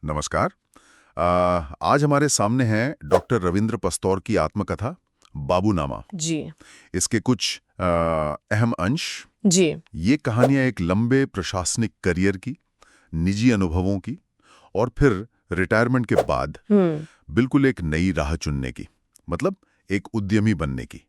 नमस्कार। आज हमारे सामने है डॉक्टर रविंद्र पस्तौर की आत्मकथा बाबूनामा। जी इसके कुछ अहम अंश। जी। ये कहानियां एक लंबे प्रशासनिक करियर की, निजी अनुभवों की और फिर रिटायरमेंट के बाद बिल्कुल एक नई राह चुनने की, मतलब एक उद्यमी बनने की।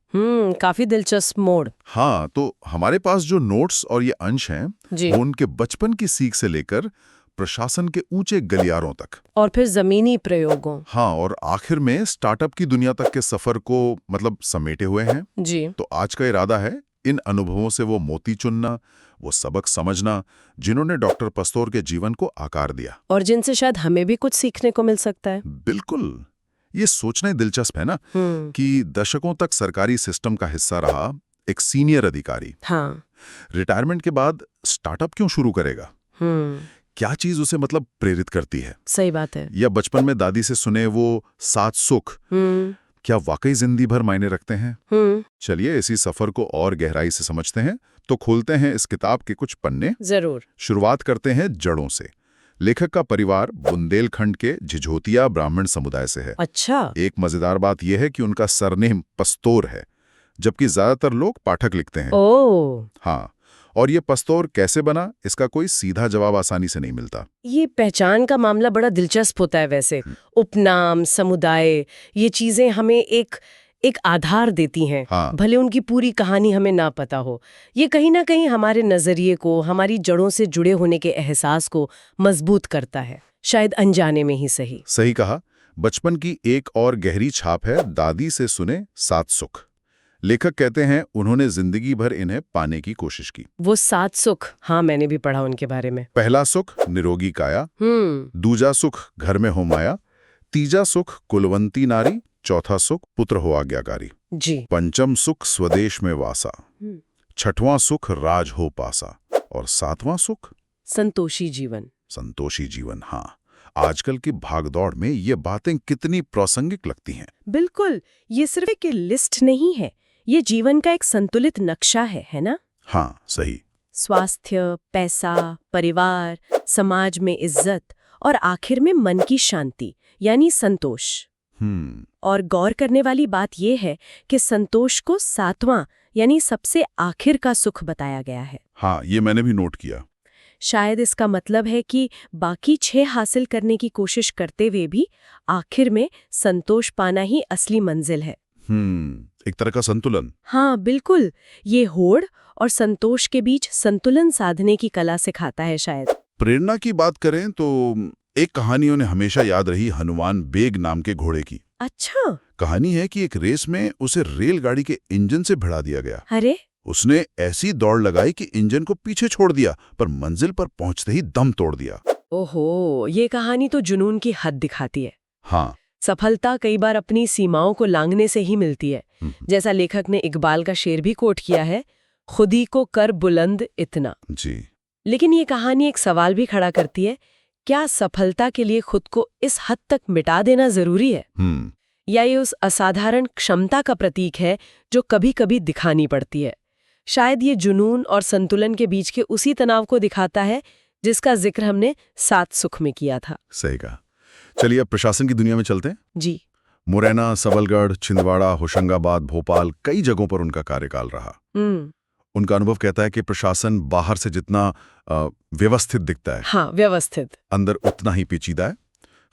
काफी दिलचस्प मोड़। हाँ, तो हमारे पास जो नोट्स और ये अंश हैं जी। वो उनके बचपन की सीख से लेकर प्रशासन के ऊंचे गलियारों तक, और फिर जमीनी प्रयोगों। हाँ, और आखिर में स्टार्टअप की दुनिया तक के सफर को मतलब समेटे हुए हैं। जी। तो आज का इरादा है इन अनुभवों से वो मोती चुनना, वो सबक समझना जिन्होंने डॉक्टर पस्तौर के जीवन को आकार दिया। और जिनसे शायद हमें भी कुछ सीखने को मिल सकता है। बिल्कुल। ये सोचना ही दिलचस्प है ना कि दशकों तक सरकारी सिस्टम का हिस्सा रहा एक सीनियर अधिकारी हाँ। रिटायरमेंट के बाद स्टार्टअप क्यों शुरू करेगा? क्या चीज उसे मतलब प्रेरित करती है? सही बात है। या बचपन में दादी से सुने वो 7 सुख क्या वाकई जिंदगी भर मायने रखते हैं? चलिए इसी सफर को और गहराई से समझते हैं। तो खोलते हैं इस किताब के कुछ पन्ने। जरूर। शुरुआत करते हैं जड़ों से। लेखक का परिवार बुंदेलखंड के झिझोतिया ब्राह्मण समुदाय से है। अच्छा। एक मजेदार बात यह है कि उनका सरनेम पस्तौर है, जबकि ज्यादातर लोग पाठक लिखते हैं। ओह। हाँ, और ये पस्तौर कैसे बना, इसका कोई सीधा जवाब आसानी से नहीं मिलता। ये पहचान का मामला बड़ा दिलचस्प होता है वैसे। उपनाम, समुदाय, ये चीजें हमें एक आधार देती हैं। हाँ। भले उनकी पूरी कहानी हमें ना पता हो। ये कहीं ना कहीं हमारे नजरिए को, हमारी जड़ों से जुड़े होने के एहसास को मजबूत करता है, शायद अनजाने में ही सही। सही कहा। बचपन की एक और गहरी छाप है दादी से सुने 7 सुख। लेखक कहते हैं उन्होंने जिंदगी भर इन्हें पाने की कोशिश की। वो 7 सुख, हाँ मैंने भी पढ़ा उनके बारे में। पहला सुख निरोगी काया, दूजा सुख घर में हो माया, तीजा सुख कुलवंती नारी, चौथा सुख पुत्र हो आज्ञाकारी, जी। पंचम सुख स्वदेश में वासा, छठवां सुख राज हो पासा और सातवां सुख संतोषी जीवन। संतोषी जीवन। हाँ, आजकल की भागदौड़ में ये बातें कितनी प्रासंगिक लगती हैं। बिल्कुल, ये सिर्फ एक लिस्ट नहीं है, ये जीवन का एक संतुलित नक्शा है ना? हाँ, सही। स्वास्थ्य, पैसा, परिवार, समाज में इज्जत और आखिर में मन की शांति यानी संतोष। और गौर करने वाली बात यह है कि संतोष को 7वां यानी सबसे आखिर का सुख बताया गया है। हाँ, ये मैंने भी नोट किया। शायद इसका मतलब है कि बाकी 6 हासिल करने की कोशिश करते हुए भी आखिर में संतोष पाना ही असली मंजिल है। एक तरह का संतुलन। हाँ बिल्कुल, ये होड़ और संतोष के बीच संतुलन साधने की कला सिखाता है शायद। प्रेरणा की बात करें तो एक कहानी उन्हें हमेशा याद रही हनुमान बेग नाम के घोड़े की। अच्छा। कहानी है कि एक रेस में उसे रेलगाड़ी के इंजन से भिड़ा दिया गया। अरे। उसने ऐसी दौड़ लगाई कि इंजन को पीछे छोड़ दिया, पर मंजिल पर पहुंचते ही दम तोड़ दिया। ओहो, ये कहानी तो जुनून की हद दिखाती है। हाँ। सफलता कई बार अपनी सीमाओं को लांघने से ही मिलती है। जैसा लेखक ने इकबाल का शेर भी कोट किया है, खुदी को कर बुलंद इतना। जी। लेकिन ये कहानी एक सवाल भी खड़ा करती है, क्या सफलता के लिए खुद को इस हद तक मिटा देना जरूरी है? या ये उस असाधारण क्षमता का प्रतीक है जो कभी कभी दिखानी पड़ती है? शायद ये जुनून और संतुलन के बीच के उसी तनाव को दिखाता है जिसका जिक्र हमने 7 सुख में किया था। सही कहा। चलिए अब प्रशासन की दुनिया में चलते हैं। जी। मुरैना, सबलगढ़, छिंदवाड़ा, होशंगाबाद, भोपाल, कई जगहों पर उनका कार्यकाल रहा। उनका अनुभव कहता है कि प्रशासन बाहर से जितना व्यवस्थित दिखता है, हाँ व्यवस्थित, अंदर उतना ही पेचीदा है।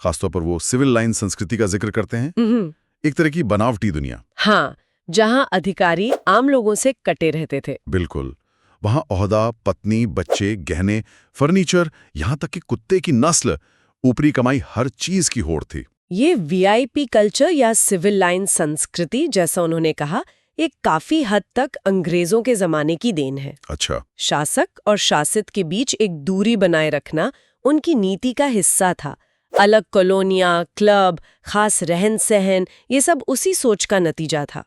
खासतौर पर वो सिविल लाइन संस्कृति का जिक्र करते हैं, एक तरह की बनावटी दुनिया। हाँ, जहाँ अधिकारी आम लोगों से कटे रहते थे। बिल्कुल। वहां ओहदा, पत्नी, बच्चे, गहने, फर्नीचर, यहाँ तक कि कुत्ते की नस्ल, ऊपरी कमाई, हर चीज की होड़ थी। ये वीआईपी कल्चर या सिविल लाइन संस्कृति, जैसा उन्होंने कहा, एक काफी हद तक अंग्रेजों के जमाने की देन है। अच्छा। शासक और शासित के बीच एक दूरी बनाए रखना उनकी नीति का हिस्सा था। अलग कॉलोनियां, क्लब, खास रहन सहन, ये सब उसी सोच का नतीजा था।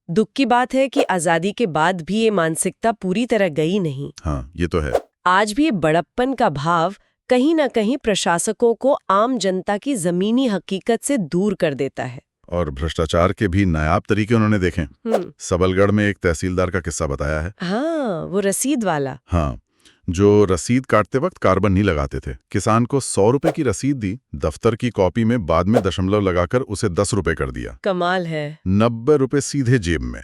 दुख की बात है कि आजादी के बाद भी ये मानसिकता पूरी तरह गई नहीं। हाँ, ये तो है। आज भी ये बड़प्पन का भाव कहीं ना कहीं प्रशासकों को आम जनता की जमीनी हकीकत से दूर कर देता है। और भ्रष्टाचार के भी नायाब तरीके उन्होंने देखे। सबलगढ़ में एक तहसीलदार का किस्सा बताया है। हाँ, वो रसीद वाला। हाँ, जो रसीद काटते वक्त कार्बन नहीं लगाते थे। किसान को 100 रुपए की रसीद दी, दफ्तर की कॉपी में बाद में दशमलव लगाकर उसे 10 रुपए कर दिया। कमाल है। 90 रुपए सीधे जेब में।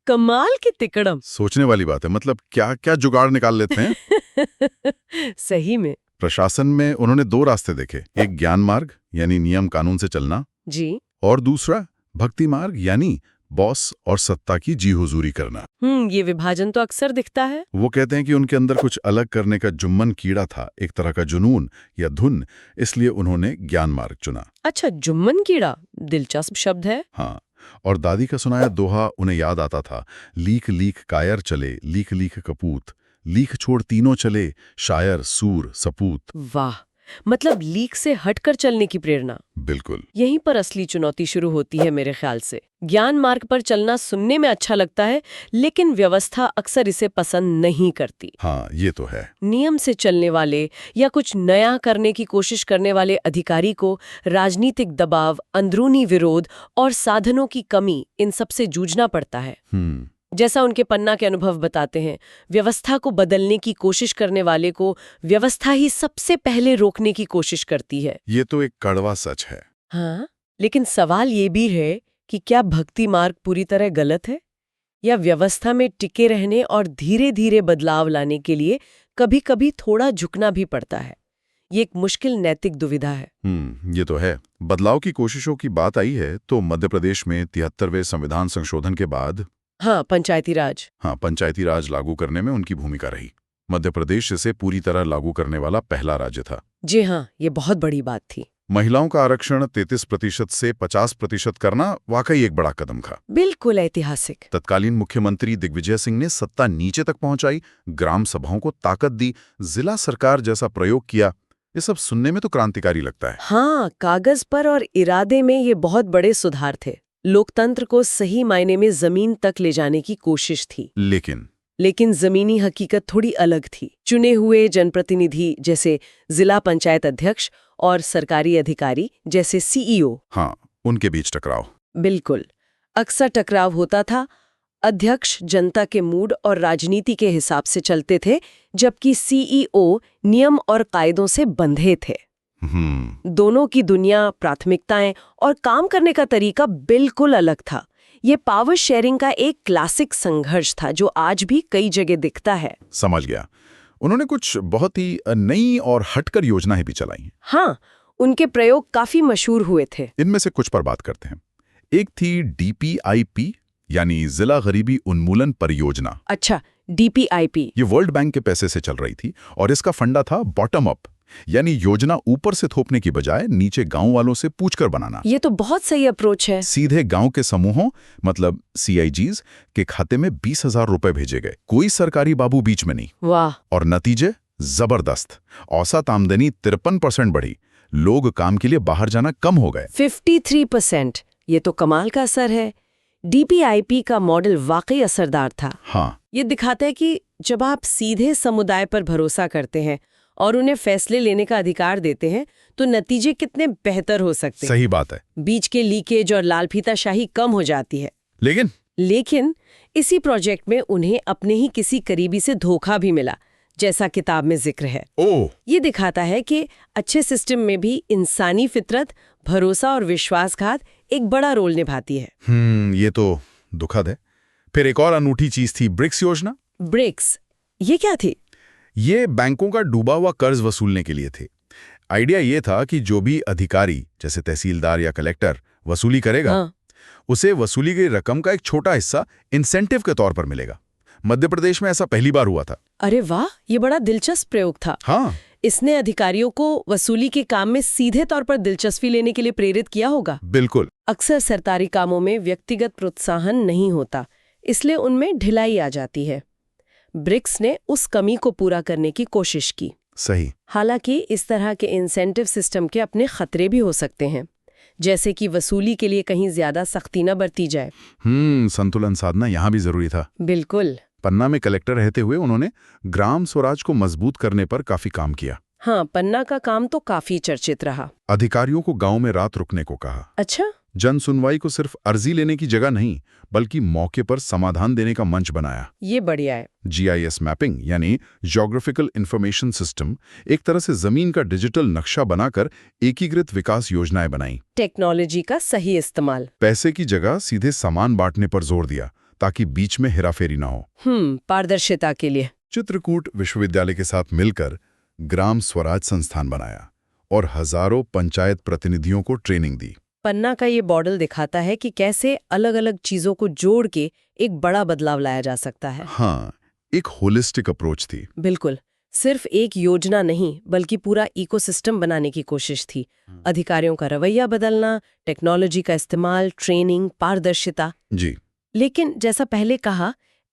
कमाल की तिकड़म। सोचने वाली बात है, मतलब क्या क्या जुगाड़ निकाल लेते हैं। सही में। प्रशासन में उन्होंने 2 रास्ते देखे, एक ज्ञान मार्ग यानी नियम कानून से चलना जी, और दूसरा भक्ति मार्ग यानी बॉस और सत्ता की जी हुजूरी करना। ये विभाजन तो अक्सर दिखता है। वो कहते हैं कि उनके अंदर कुछ अलग करने का जुम्मन कीड़ा था, एक तरह का जुनून या धुन, इसलिए उन्होंने ज्ञान मार्ग चुना। अच्छा, जुम्मन कीड़ा, दिलचस्प शब्द है। हाँ, और दादी का सुनाया दोहा उन्हें याद आता था, लीक लीक कायर चले, लीक लीक कपूत, लीक छोड़ तीनों चले, शायर सूर सपूत। वाह, मतलब लीक से हटकर चलने की प्रेरणा। बिल्कुल। यहीं पर असली चुनौती शुरू होती है मेरे ख्याल से। ज्ञान मार्ग पर चलना सुनने में अच्छा लगता है, लेकिन व्यवस्था अक्सर इसे पसंद नहीं करती। हाँ, ये तो है। नियम से चलने वाले या कुछ नया करने की कोशिश करने वाले अधिकारी को राजनीतिक दबाव, अंदरूनी विरोध और साधनों की कमी, इन सब से जूझना पड़ता है। जैसा उनके पन्ना के अनुभव बताते हैं, व्यवस्था को बदलने की कोशिश करने वाले को व्यवस्था ही सबसे पहले रोकने की कोशिश करती है। ये तो एक कड़वा सच है। हाँ, लेकिन सवाल ये भी है कि क्या भक्ति मार्ग पूरी तरह गलत है, या व्यवस्था में टिके रहने और धीरे धीरे बदलाव लाने के लिए कभी-कभी थोड़ा झुकना भी पड़ता है। ये एक मुश्किल नैतिक दुविधा है। ये तो है। बदलाव की कोशिशों की बात आई है तो मध्य प्रदेश में 73वें संविधान संशोधन के बाद पंचायती राज लागू करने में उनकी भूमिका रही। मध्य प्रदेश इसे पूरी तरह लागू करने वाला पहला राज्य था। जी हाँ, ये बहुत बड़ी बात थी। महिलाओं का आरक्षण 33% से 50% करना वाकई एक बड़ा कदम था। बिल्कुल ऐतिहासिक। तत्कालीन मुख्यमंत्री दिग्विजय सिंह ने सत्ता नीचे तक पहुंचाई, ग्राम सभाओं को ताकत दी, जिला सरकार जैसा प्रयोग किया। ये सब सुनने में तो क्रांतिकारी लगता है। हाँ, कागज पर और इरादे में ये बहुत बड़े सुधार थे। लोकतंत्र को सही मायने में जमीन तक ले जाने की कोशिश थी। लेकिन जमीनी हकीकत थोड़ी अलग थी। चुने हुए जनप्रतिनिधि जैसे जिला पंचायत अध्यक्ष और सरकारी अधिकारी जैसे सीईओ, उनके बीच टकराव। बिल्कुल, अक्सर टकराव होता था। अध्यक्ष जनता के मूड और राजनीति के हिसाब से चलते थे, जबकि सीईओ नियम और कायदों से बंधे थे। दोनों की दुनिया, प्राथमिकताएं और काम करने का तरीका बिल्कुल अलग था। ये पावर शेयरिंग का एक क्लासिक संघर्ष था जो आज भी कई जगह दिखता है। समझ गया। उन्होंने कुछ बहुत ही नई और हटकर योजनाएं भी चलाई। हाँ, उनके प्रयोग काफी मशहूर हुए थे। इनमें से कुछ पर बात करते हैं। एक थी DPIP यानी जिला गरीबी उन्मूलन परियोजना। अच्छा, DPIP। ये वर्ल्ड बैंक के पैसे से चल रही थी और इसका फंडा था बॉटम अप, यानी योजना ऊपर से थोपने की बजाय नीचे गांव वालों से पूछकर बनाना। ये तो बहुत सही अप्रोच है। सीधे गांव के समूहों, मतलब CIGs के खाते में 20,000 रुपए भेजे गए, कोई सरकारी बाबू बीच में नहीं। वाह। और नतीजे जबरदस्त। औसत आमदनी 53% बढ़ी, लोग काम के लिए बाहर जाना कम हो गए। 53%, ये तो कमाल का असर है। DPIP का मॉडल वाकई असरदार था। हाँ, ये दिखाता है कि जब आप सीधे समुदाय पर भरोसा करते हैं और उन्हें फैसले लेने का अधिकार देते हैं, तो नतीजे कितने बेहतर हो सकते हैं। सही बात है। बीच के लीकेज और लालफीताशाही कम हो जाती है। लेकिन इसी प्रोजेक्ट में उन्हें अपने ही किसी करीबी से धोखा भी मिला, जैसा किताब में जिक्र है। ये दिखाता है कि अच्छे सिस्टम में भी इंसानी फितरत, भरोसा और विश्वासघात एक बड़ा रोल निभाती है। ये तो दुखद है। फिर एक और अनूठी चीज थी ब्रिक्स योजना। ब्रिक्स, ये क्या थी? ये बैंकों का डूबा हुआ कर्ज वसूलने के लिए थे। आइडिया ये था कि जो भी अधिकारी, जैसे तहसीलदार या कलेक्टर, वसूली करेगा, उसे वसूली गई रकम का एक छोटा हिस्सा इंसेंटिव के तौर पर मिलेगा। मध्य प्रदेश में ऐसा पहली बार हुआ था। अरे वाह, ये बड़ा दिलचस्प प्रयोग था। हाँ, इसने अधिकारियों को वसूली के काम में सीधे तौर पर दिलचस्पी लेने के लिए प्रेरित किया होगा। बिल्कुल। अक्सर सरकारी कामों में व्यक्तिगत प्रोत्साहन नहीं होता, इसलिए उनमें ढिलाई आ जाती है। ब्रिक्स ने उस कमी को पूरा करने की कोशिश की। सही। हालांकि इस तरह के इंसेंटिव सिस्टम के अपने खतरे भी हो सकते हैं, जैसे कि वसूली के लिए कहीं ज्यादा सख्ती न बरती जाए। संतुलन साधना यहाँ भी जरूरी था। बिल्कुल। पन्ना में कलेक्टर रहते हुए उन्होंने ग्राम स्वराज को मजबूत करने पर काफी काम किया। हाँ, पन्ना का काम तो काफी चर्चित रहा। अधिकारियों को गांव में रात रुकने को कहा। अच्छा। जन सुनवाई को सिर्फ अर्जी लेने की जगह नहीं, बल्कि मौके पर समाधान देने का मंच बनाया। ये बढ़िया है। GIS मैपिंग यानी ज्योग्राफिकल इंफॉर्मेशन सिस्टम एक तरह से जमीन का डिजिटल नक्शा बनाकर एकीकृत विकास योजनाएं बनाई। टेक्नोलॉजी का सही इस्तेमाल। पैसे की जगह सीधे सामान बांटने पर जोर दिया ताकि बीच में हेराफेरी ना हो। पारदर्शिता के लिए। चित्रकूट विश्वविद्यालय के साथ मिलकर ग्राम स्वराज संस्थान बनाया और हजारों पंचायत प्रतिनिधियों को ट्रेनिंग दी। पन्ना का ये मॉडल दिखाता है कि कैसे अलग अलग चीजों को जोड़ के एक बड़ा बदलाव लाया जा सकता है। हाँ, एक होलिस्टिक अप्रोच थी। बिल्कुल, सिर्फ एक योजना नहीं बल्कि पूरा इकोसिस्टम बनाने की कोशिश थी। अधिकारियों का रवैया बदलना, टेक्नोलॉजी का इस्तेमाल, ट्रेनिंग, पारदर्शिता। जी। लेकिन जैसा पहले कहा,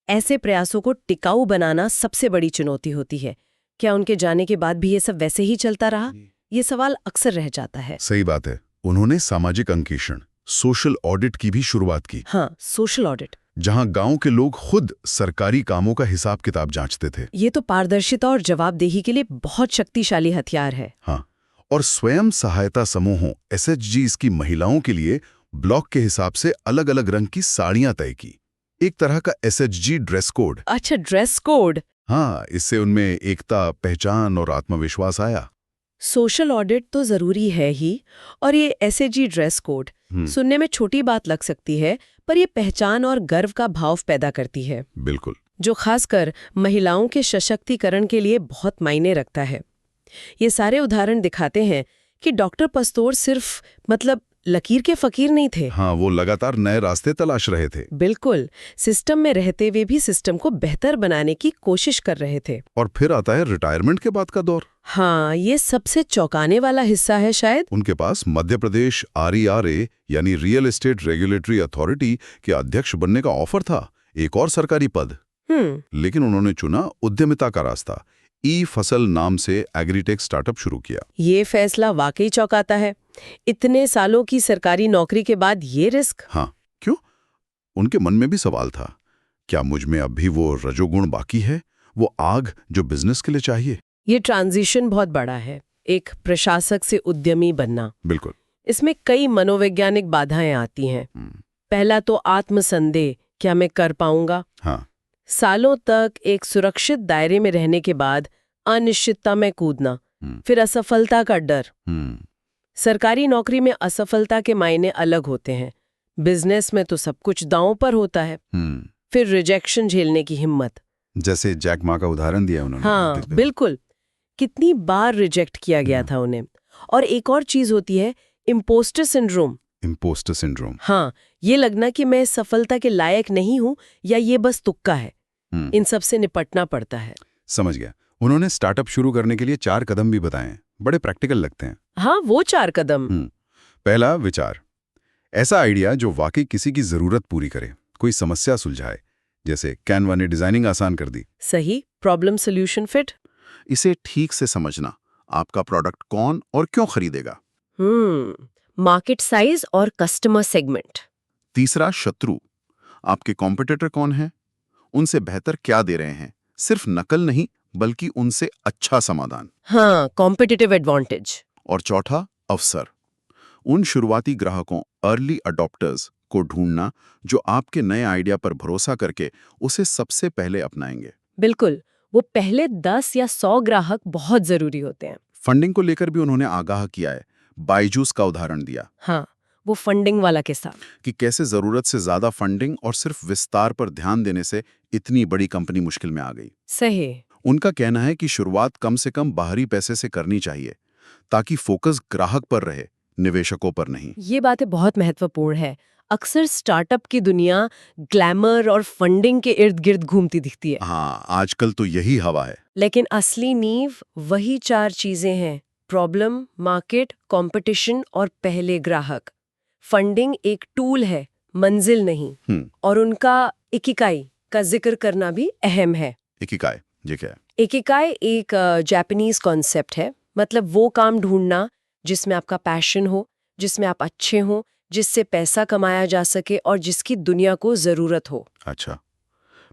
ऐसे प्रयासों को टिकाऊ बनाना सबसे बड़ी चुनौती होती है। क्या उनके जाने के बाद भी ये सब वैसे ही चलता रहा? ये सवाल अक्सर रह जाता है। सही बात है। उन्होंने सामाजिक अंकेक्षण, सोशल ऑडिट की भी शुरुआत की। हाँ, सोशल ऑडिट। जहां गांव के लोग खुद सरकारी कामों का हिसाब किताब जांचते थे। ये तो पारदर्शिता और जवाबदेही के लिए बहुत शक्तिशाली हथियार है। हाँ, और स्वयं सहायता समूहों SHGs की महिलाओं के लिए ब्लॉक के हिसाब से अलग अलग रंग की साड़ियां तय की। एक तरह का SHG ड्रेस कोड। अच्छा, ड्रेस कोड। हाँ, इससे उनमें एकता, पहचान और आत्मविश्वास आया। सोशल ऑडिट तो जरूरी है ही, और ये SHG ड्रेस कोड सुनने में छोटी बात लग सकती है, पर ये पहचान और गर्व का भाव पैदा करती है। बिल्कुल। जो खासकर महिलाओं के सशक्तिकरण के लिए बहुत मायने रखता है। ये सारे उदाहरण दिखाते हैं कि डॉक्टर पस्तोर सिर्फ लकीर के फकीर नहीं थे। हाँ, वो लगातार नए रास्ते तलाश रहे थे। बिल्कुल, सिस्टम में रहते हुए भी सिस्टम को बेहतर बनाने की कोशिश कर रहे थे। और फिर आता है रिटायरमेंट के बाद का दौर। हाँ, ये सबसे चौंकाने वाला हिस्सा है शायद। उनके पास मध्य प्रदेश RERA यानी रियल एस्टेट रेगुलेटरी अथॉरिटी के अध्यक्ष बनने का ऑफर था, एक और सरकारी पद। लेकिन उन्होंने चुना उद्यमिता का रास्ता। फसल नाम से एग्रीटेक स्टार्टअप शुरू किया। ये फैसला वाकई चौंकाता है। इतने सालों की सरकारी नौकरी के बाद ये रिस्क। हाँ, क्यों? उनके मन में भी सवाल था, क्या मुझ में अब भी वो रजोगुण बाकी है, वो आग जो बिजनेस के लिए चाहिए? ये ट्रांजिशन बहुत बड़ा है, एक प्रशासक से उद्यमी बनना। बिल्कुल। इसमें कई मनोवैज्ञानिक बाधाएं आती हैं। पहला तो आत्मसंदेह, क्या मैं कर पाऊंगा? हाँ। सालों तक एक सुरक्षित दायरे में रहने के बाद अनिश्चितता में कूदना, फिर असफलता का डर। सरकारी नौकरी में असफलता के मायने अलग होते हैं, बिजनेस में तो सब कुछ दांव पर होता है। फिर रिजेक्शन झेलने की हिम्मत, जैसे जैक मा का उदाहरण दिया उन्होंने। हाँ बिल्कुल, कितनी बार रिजेक्ट किया गया था उन्हें। और एक और चीज होती है इम्पोस्टर सिंड्रोम। इम्पोस्टर सिंड्रोम, हाँ, ये लगना कि मैं सफलता के लायक नहीं हूं या ये बस तुक्का है। इन सब से निपटना पड़ता है। समझ गया। उन्होंने स्टार्टअप शुरू करने के लिए 4 कदम भी बताए, बड़े प्रैक्टिकल लगते हैं। हाँ, वो 4 कदम। पहला, विचार। ऐसा आइडिया जो वाकई किसी की जरूरत पूरी करे, कोई समस्या सुलझाए। जैसे कैनवा ने डिजाइनिंग आसान कर दी। सही, प्रॉब्लम सोल्यूशन फिट। इसे ठीक से समझना, आपका प्रोडक्ट कौन और क्यों खरीदेगा। मार्केट साइज और कस्टमर सेगमेंट। तीसरा, शत्रु। आपके कॉम्पिटिटर कौन है, उनसे बेहतर क्या दे रहे हैं, सिर्फ नकल नहीं बल्कि उनसे अच्छा समाधान। हाँ, कॉम्पिटिटिव एडवांटेज। और चौथा, अवसर। उन शुरुआती ग्राहकों, अर्ली अडॉप्टर्स को ढूंढना जो आपके नए आइडिया पर भरोसा करके उसे सबसे पहले अपनाएंगे। बिल्कुल, वो पहले 10 या 100 ग्राहक बहुत जरूरी होते हैं। फंडिंग को लेकर भी उन्होंने आगाह किया है। बायजूस का उदाहरण दिया। हाँ, वो फंडिंग वाला किस्सा कि कैसे जरूरत से ज्यादा फंडिंग और सिर्फ विस्तार पर ध्यान देने से इतनी बड़ी कंपनी मुश्किल में आ गई। सही। उनका कहना है कि शुरुआत कम से कम बाहरी पैसे से करनी चाहिए ताकि फोकस ग्राहक पर रहे, निवेशकों पर नहीं। ये बातें बहुत महत्वपूर्ण है। अक्सर स्टार्टअप की दुनिया ग्लैमर और फंडिंग के इर्द गिर्द घूमती दिखती है। हाँ, आजकल तो यही हवा है। लेकिन असली नींव वही 4 चीजें हैं: प्रॉब्लम, मार्केट, कंपटीशन और पहले ग्राहक। फंडिंग एक टूल है, मंजिल नहीं। और उनका इकिगाई का जिक्र करना भी अहम है। इकिगाई, ये क्या है? इकिगाई एक जापानीज कॉन्सेप्ट है। मतलब वो काम ढूंढना जिसमें आपका पैशन हो, जिसमें आप अच्छे हो, जिससे पैसा कमाया जा सके और जिसकी दुनिया को जरूरत हो। अच्छा,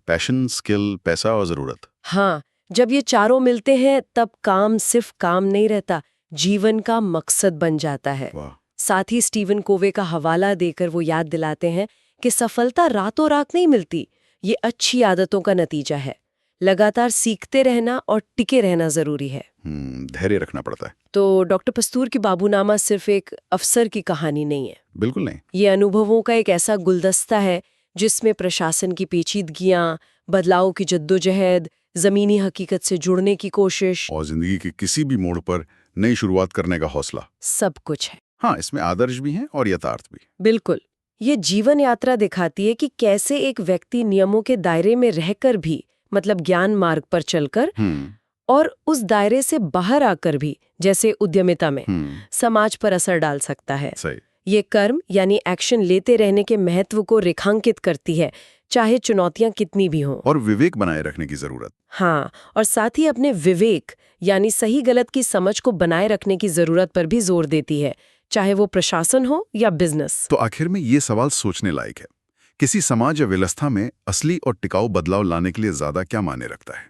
पैशन, स्किल, पैसा और जरूरत। हाँ, जब ये चारों मिलते हैं तब काम सिर्फ काम नहीं रहता, जीवन का मकसद बन जाता है। वाह। साथ ही स्टीवन कोवे का हवाला देकर वो याद दिलाते हैं कि सफलता रातों रात नहीं मिलती, ये अच्छी आदतों का नतीजा है। लगातार सीखते रहना और टिके रहना जरूरी है। धैर्य रखना पड़ता है। तो डॉक्टर पस्तूर की बाबूनामा सिर्फ एक अफसर की कहानी नहीं है। बिल्कुल नहीं। ये अनुभवों का एक ऐसा गुलदस्ता है जिसमें प्रशासन की पेचीदगियां, बदलाव की जद्दोजहद, जमीनी हकीकत से जुड़ने की कोशिश और जिंदगी के किसी भी मोड़ पर नई शुरुआत करने का हौसला, सब कुछ है। हाँ, इसमें आदर्श भी हैं और यथार्थ भी। बिल्कुल। ये जीवन यात्रा दिखाती है कि कैसे एक व्यक्ति नियमों के दायरे में रहकर भी, मतलब ज्ञान मार्ग पर चलकर, और उस दायरे से बाहर आकर भी, जैसे उद्यमिता में, समाज पर असर डाल सकता है। सही। ये कर्म यानी एक्शन लेते रहने के महत्व को रेखांकित करती है, चाहे चुनौतियां कितनी भी हों। और विवेक बनाए रखने की जरूरत। हाँ, और साथ ही अपने विवेक यानी सही गलत की समझ को बनाए रखने की जरूरत पर भी जोर देती है, चाहे वो प्रशासन हो या बिजनेस। तो आखिर में ये सवाल सोचने लायक है, किसी समाज या व्यवस्था में असली और टिकाऊ बदलाव लाने के लिए ज्यादा क्या मायने रखता है?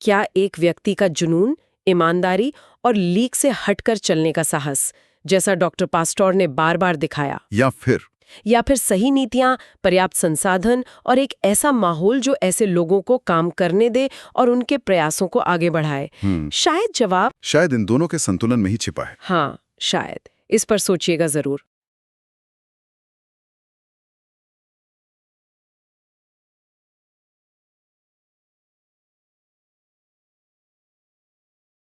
क्या एक व्यक्ति का जुनून, ईमानदारी और लीक से हटकर चलने का साहस, जैसा डॉक्टर पास्टोर ने बार बार दिखाया, या फिर सही नीतियां, पर्याप्त संसाधन और एक ऐसा माहौल जो ऐसे लोगों को काम करने दे और उनके प्रयासों को आगे बढ़ाए? शायद इन दोनों के संतुलन में ही छिपा है। हाँ, शायद। इस पर सोचिएगा जरूर।